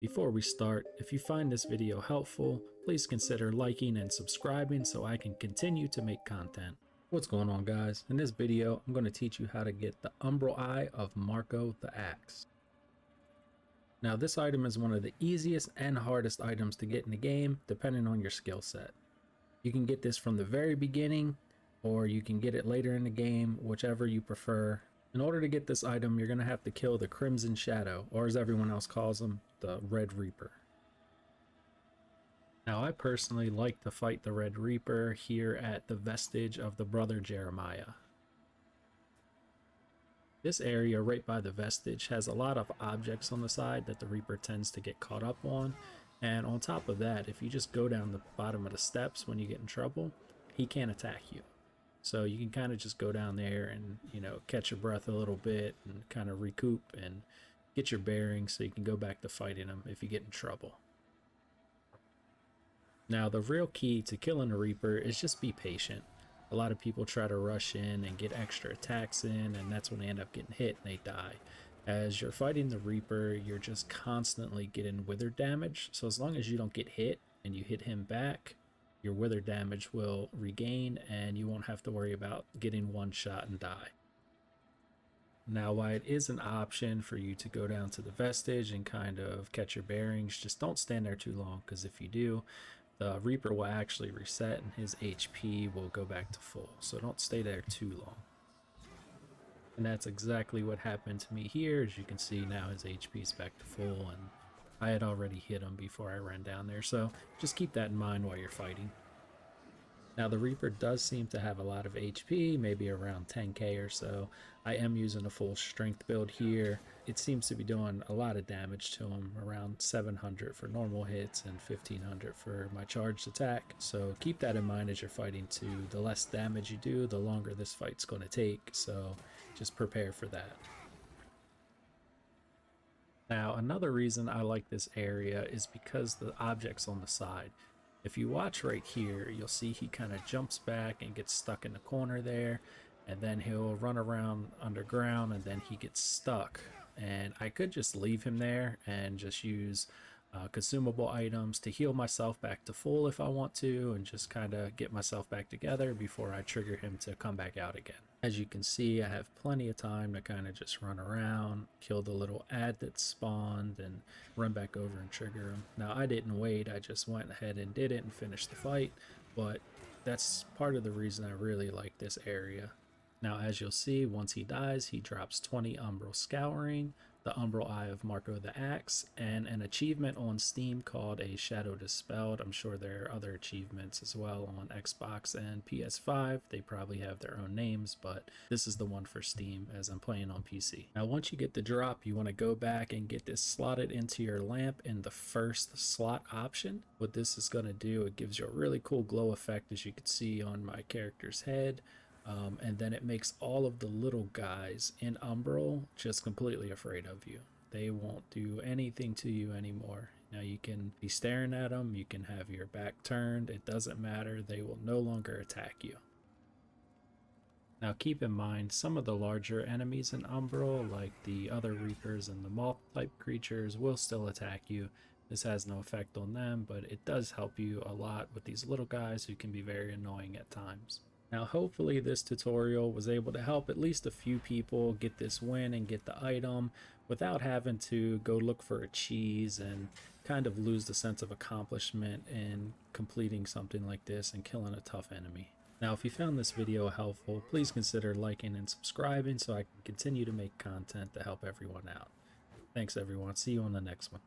Before we start, if you find this video helpful, please consider liking and subscribing so I can continue to make content. What's going on, guys? In this video, I'm going to teach you how to get the Umbral Eye of Marco the Axe. Now, this item is one of the easiest and hardest items to get in the game, depending on your skill set. You can get this from the very beginning, or you can get it later in the game, whichever you prefer. In order to get this item, you're going to have to kill the Crimson Shadow, or as everyone else calls him, the Red Reaper. Now, I personally like to fight the Red Reaper here at the vestige of the Brother Jeremiah. This area right by the vestige has a lot of objects on the side that the Reaper tends to get caught up on, and on top of that, if you just go down the bottom of the steps when you get in trouble, he can't attack you. So you can kind of just go down there and, catch your breath a little bit and kind of recoup and get your bearings so you can go back to fighting him if you get in trouble. Now, the real key to killing a Reaper is just be patient. A lot of people try to rush in and get extra attacks in, and that's when they end up getting hit and they die. As you're fighting the Reaper, you're just constantly getting wither damage. So as long as you don't get hit and you hit him back, your wither damage will regain and you won't have to worry about getting one shot and die. Now, while it is an option for you to go down to the vestige and kind of catch your bearings, just don't stand there too long, because if you do, the Reaper will actually reset and his HP will go back to full. So don't stay there too long. And that's exactly what happened to me here. As you can see, now his HP is back to full, and I had already hit him before I ran down there, so just keep that in mind while you're fighting. Now, the Reaper does seem to have a lot of HP, maybe around 10k or so. I am using a full strength build here. It seems to be doing a lot of damage to him, around 700 for normal hits and 1500 for my charged attack. So keep that in mind as you're fighting too. The less damage you do, the longer this fight's going to take, so just prepare for that. Now, another reason I like this area is because the objects on the side. If you watch right here, you'll see he kind of jumps back and gets stuck in the corner there, and then he'll run around underground and then he gets stuck. And I could just leave him there and just use consumable items to heal myself back to full if I want to, and just kind of get myself back together before I trigger him to come back out again. As you can see, I have plenty of time to kind of just run around, kill the little ad that spawned, and run back over and trigger him. Now, I didn't wait, I just went ahead and did it and finished the fight, but that's part of the reason I really like this area. Now, as you'll see, once he dies, he drops 20 Umbral Scouring, the Umbral Eye of Marco the Axe, and an achievement on Steam called a Shadow Dispelled. I'm sure there are other achievements as well on Xbox and PS5. They probably have their own names, but this is the one for Steam as I'm playing on PC. Now, once you get the drop, you want to go back and get this slotted into your lamp in the first slot option. What this is going to do, it gives you a really cool glow effect, as you can see on my character's head. And then it makes all of the little guys in Umbral just completely afraid of you. They won't do anything to you anymore. Now, you can be staring at them, you can have your back turned, it doesn't matter, they will no longer attack you. Now, keep in mind, some of the larger enemies in Umbral, like the other Reapers and the Moth type creatures, will still attack you. This has no effect on them, but it does help you a lot with these little guys who can be very annoying at times. Now, hopefully this tutorial was able to help at least a few people get this win and get the item without having to go look for a cheese and kind of lose the sense of accomplishment in completing something like this and killing a tough enemy. Now, if you found this video helpful, please consider liking and subscribing so I can continue to make content to help everyone out. Thanks, everyone. See you on the next one.